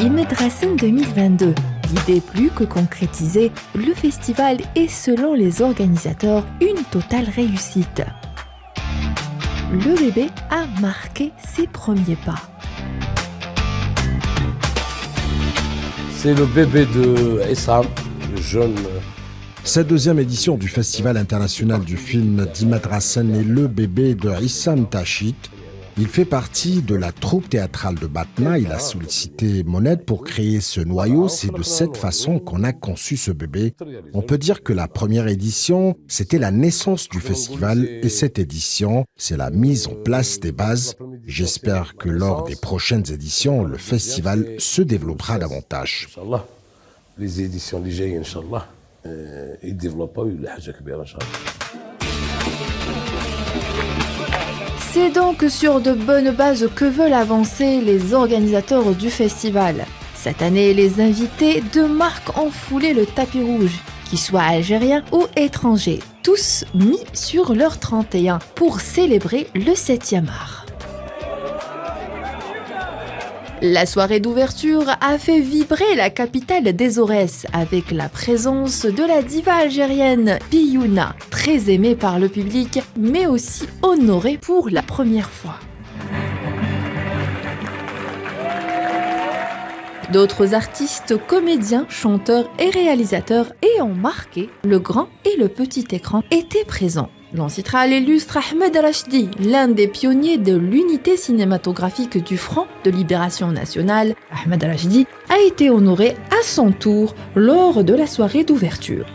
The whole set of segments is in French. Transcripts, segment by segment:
Imedrassen 2022. Idée plus que concrétisée, le festival est selon les organisateurs une totale réussite. Le bébé a marqué ses premiers pas. C'est le bébé de Essam, le jeune. Cette deuxième édition du Festival international du film d'Imedrassen est le bébé de Issam Tachit. Il fait partie de la troupe théâtrale de Batna. Il a sollicité mon aide pour créer ce noyau. C'est de cette façon qu'on a conçu ce bébé. On peut dire que la première édition, c'était la naissance du festival et cette édition, c'est la mise en place des bases. J'espère que lors des prochaines éditions, le festival se développera davantage. Les éditions اللي جاية إن شاء الله يديفلوباو ويولي حاجة كبيرة إن شاء الله. C'est donc sur de bonnes bases que veulent avancer les organisateurs du festival. Cette année, les invités de marque ont foulé le tapis rouge, qu'ils soient algériens ou étrangers, tous mis sur leur 31 pour célébrer le 7e art. La soirée d'ouverture a fait vibrer la capitale des Aurès avec la présence de la diva algérienne Piyouna, très aimée par le public, mais aussi honorée pour la première fois. D'autres artistes, comédiens, chanteurs et réalisateurs ayant marqué le grand et le petit écran étaient présents. L'on citera l'illustre Ahmed Rachdi, l'un des pionniers de l'unité cinématographique du Front de Libération Nationale. Ahmed Rachdi a été honoré à son tour lors de la soirée d'ouverture.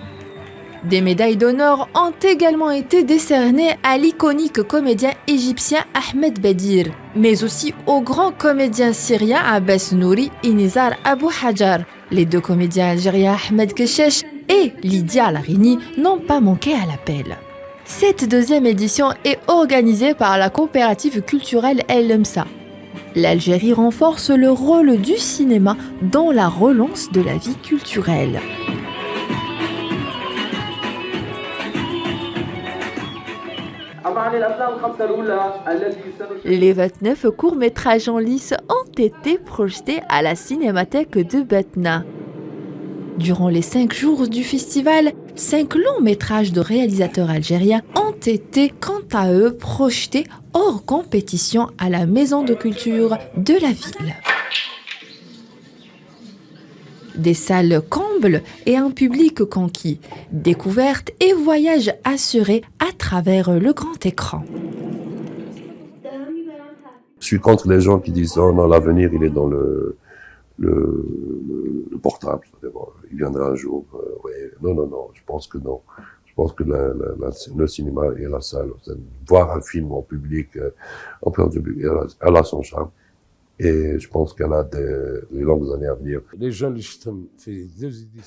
Des médailles d'honneur ont également été décernées à l'iconique comédien égyptien Ahmed Badir, mais aussi au grand comédien syrien Abbas Nouri et Nizar Abou Hajar. Les deux comédiens algériens Ahmed Keshesh et Lydia Larini n'ont pas manqué à l'appel. Cette deuxième édition est organisée par la coopérative culturelle El Emsa. L'Algérie renforce le rôle du cinéma dans la relance de la vie culturelle. Les 29 courts-métrages en lice ont été projetés à la Cinémathèque de Batna. Durant les 5 jours du festival, 5 longs-métrages de réalisateurs algériens ont été, quant à eux, projetés hors compétition à la Maison de culture de la ville. Des salles combles et un public conquis, découvertes et voyages assurés à travers le grand écran. Je suis contre les gens qui disent « Oh non, l'avenir, il est dans le portable. Il viendra un jour. » Ouais. Non, je pense que non. Je pense que le cinéma et la salle, voir un film en public, elle a son charme. Et je pense qu'elle a des longues années à venir.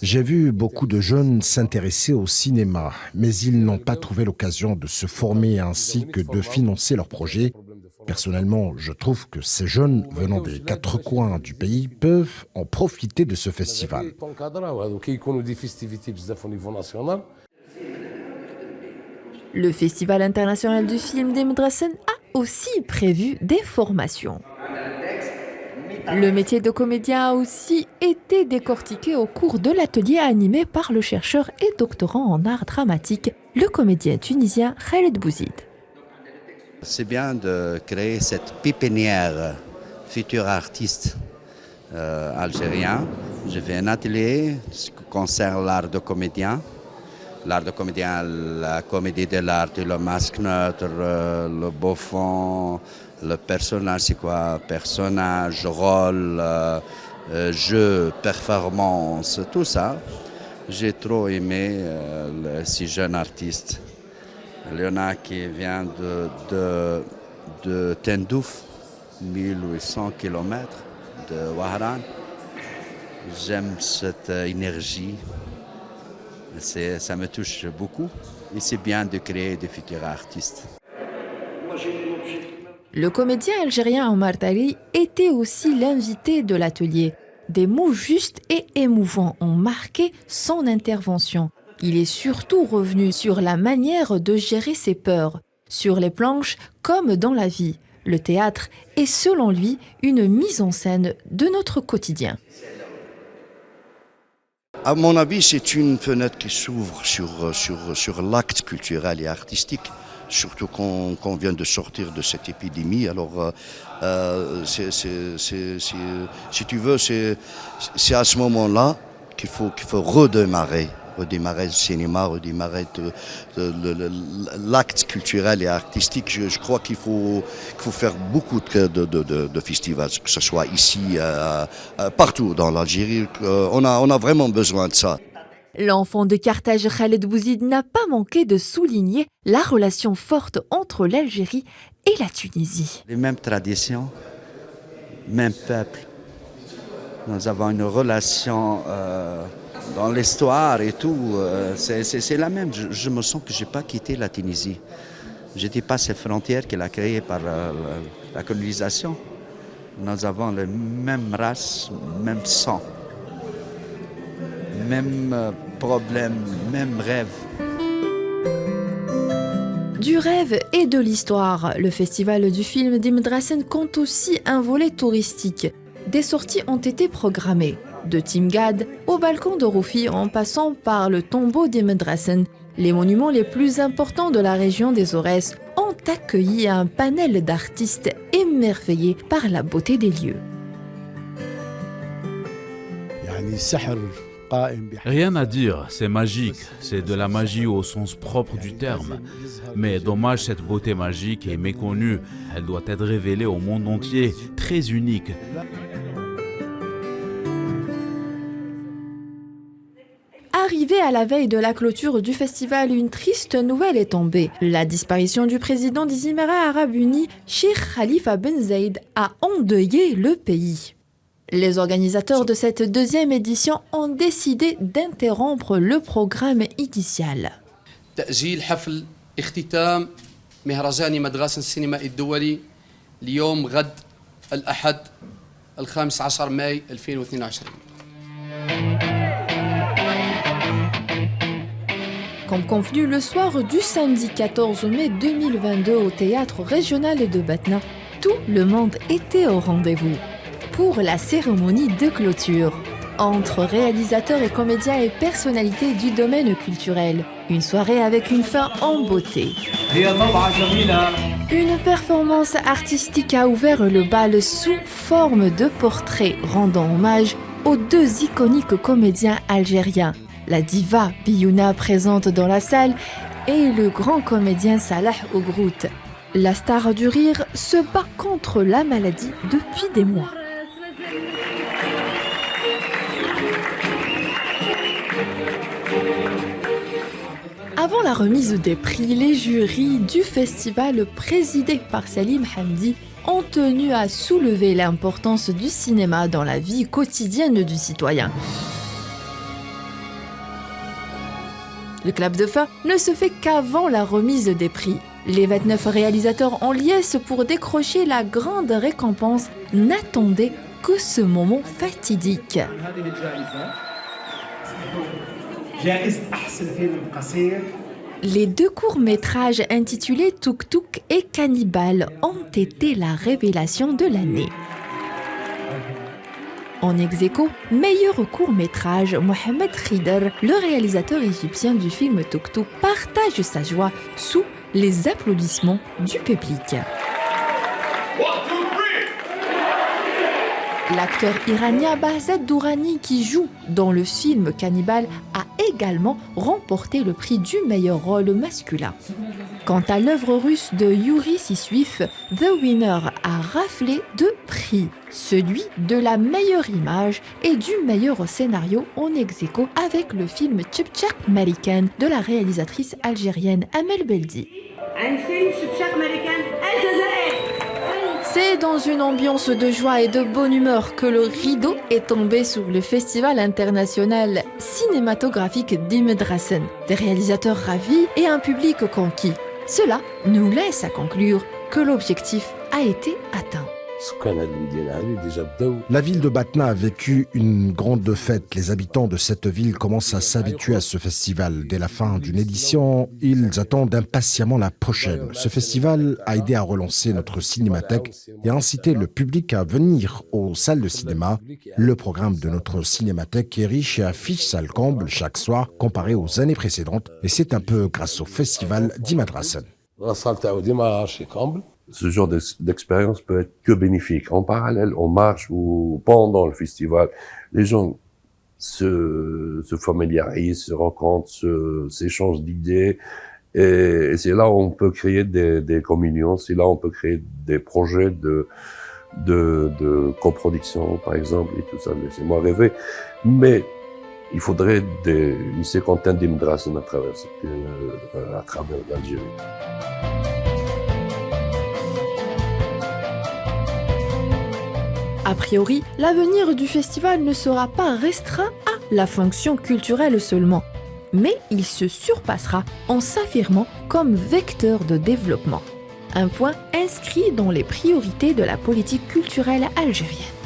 J'ai vu beaucoup de jeunes s'intéresser au cinéma, mais ils n'ont pas trouvé l'occasion de se former ainsi que de financer leurs projets. Personnellement, je trouve que ces jeunes venant des 4 coins du pays peuvent en profiter de ce festival. Le Festival international du film d'Imedrassen a aussi prévu des formations. Le métier de comédien a aussi été décortiqué au cours de l'atelier animé par le chercheur et doctorant en art dramatique, le comédien tunisien Khaled Bouzid. C'est bien de créer cette pépinière futurs artistes algériens. J'ai fait un atelier qui concerne l'art de comédien. L'art de comédien, la comédie de l'art, le masque neutre, le beau fond, le personnage, c'est quoi? Personnage, rôle, jeu, performance, tout ça. J'ai trop aimé ces jeunes artistes. Il y en a qui vient de Tindouf, 1800 km de Wahran. J'aime cette énergie. Ça me touche beaucoup. Et c'est bien de créer des futurs artistes. Le comédien algérien Omar Tali était aussi l'invité de l'atelier. Des mots justes et émouvants ont marqué son intervention. Il est surtout revenu sur la manière de gérer ses peurs, sur les planches comme dans la vie. Le théâtre est selon lui une mise en scène de notre quotidien. À mon avis, c'est une fenêtre qui s'ouvre sur l'acte culturel et artistique, surtout qu'on vient de sortir de cette épidémie. Alors, si tu veux, c'est à ce moment-là qu'il faut redémarrer le cinéma, redémarrer l'acte culturel et artistique. Je crois qu'il faut faire beaucoup de festivals, que ce soit ici, partout dans l'Algérie. On a vraiment besoin de ça. L'enfant de Carthage, Khaled Bouzid, n'a pas manqué de souligner la relation forte entre l'Algérie et la Tunisie. Les mêmes traditions, même peuple. Nous avons une relation dans l'histoire et tout. C'est la même. Je me sens que je n'ai pas quitté la Tunisie. Je n'étais pas ces frontières qu'elle a créées par la colonisation. Nous avons la même race, même sang. Même problème, même rêve. Du rêve et de l'histoire, le festival du film d'Imdrassen compte aussi un volet touristique. Des sorties ont été programmées, de Timgad au balcon de Roufi en passant par le tombeau d'Imdrassen. Les monuments les plus importants de la région des Aurès ont accueilli un panel d'artistes émerveillés par la beauté des lieux. Rien à dire, c'est magique, c'est de la magie au sens propre du terme. Mais dommage, cette beauté magique est méconnue, elle doit être révélée au monde entier, très unique. Arrivé à la veille de la clôture du festival, une triste nouvelle est tombée. La disparition du président des Émirats arabes unis, Cheikh Khalifa Ben Zayed, a endeuillé le pays. Les organisateurs de cette deuxième édition ont décidé d'interrompre le programme initial. تأجيل حفل اختتام مهرجان مدغاس السينمائي الدولي اليوم غد الأحد 15 ماي 2022. Comme convenu le soir du samedi 14 mai 2022 au théâtre régional de Batna, tout le monde était au rendez-vous pour la cérémonie de clôture. Entre réalisateurs et comédiens et personnalités du domaine culturel, une soirée avec une fin en beauté. Une performance artistique a ouvert le bal sous forme de portrait, rendant hommage aux deux iconiques comédiens algériens, la diva Biouna présente dans la salle et le grand comédien Salah Ougrout. La star du rire se bat contre la maladie depuis des mois. Avant la remise des prix, les jurys du festival présidé par Salim Hamdi ont tenu à soulever l'importance du cinéma dans la vie quotidienne du citoyen. Le clap de fin ne se fait qu'avant la remise des prix. Les 29 réalisateurs en liesse pour décrocher la grande récompense n'attendaient que ce moment fatidique. Les deux courts-métrages intitulés Tuk Tuk et Cannibal ont été la révélation de l'année. En ex-aequo, meilleur court-métrage, Mohamed Khider, le réalisateur égyptien du film Tuk Tuk, partage sa joie sous les applaudissements du public. L'acteur iranien Bahzad Dourani, qui joue dans le film Cannibal, a également remporté le prix du meilleur rôle masculin. Quant à l'œuvre russe de Yuri Sisuif, The Winner a raflé 2 prix, celui de la meilleure image et du meilleur scénario en ex-aequo avec le film Chipchak Marikan de la réalisatrice algérienne Amel Beldi. C'est dans une ambiance de joie et de bonne humeur que le rideau est tombé sur le Festival international cinématographique d'Imdrassen. Des réalisateurs ravis et un public conquis. Cela nous laisse à conclure que l'objectif a été atteint. سكان هذه المدينه هذه ديجا بداو. La ville de Batna a vécu une grande fête. Les habitants de cette ville commencent à s'habituer à ce festival. Dès la fin d'une édition, ils attendent impatiemment la prochaine. Ce festival a aidé à relancer notre cinémathèque et a incité le public à venir aux salles de cinéma. Le programme de notre cinémathèque est riche et affiche salle comble chaque soir comparé aux années précédentes. Et c'est un peu grâce au festival d'Imadrassen. لا صال تاعو ديما شي كامبل. Ce genre d'expérience peut être que bénéfique. En parallèle, on marche ou pendant le festival, les gens se familiarisent, se rencontrent, s'échangent d'idées. Et c'est là où on peut créer des communions, c'est là où on peut créer des projets de coproduction, par exemple, et tout ça. Laissez-moi rêver. Mais il faudrait une cinquantaine d'immigrations à travers l'Algérie. A priori, l'avenir du festival ne sera pas restreint à la fonction culturelle seulement, mais il se surpassera en s'affirmant comme vecteur de développement. Un point inscrit dans les priorités de la politique culturelle algérienne.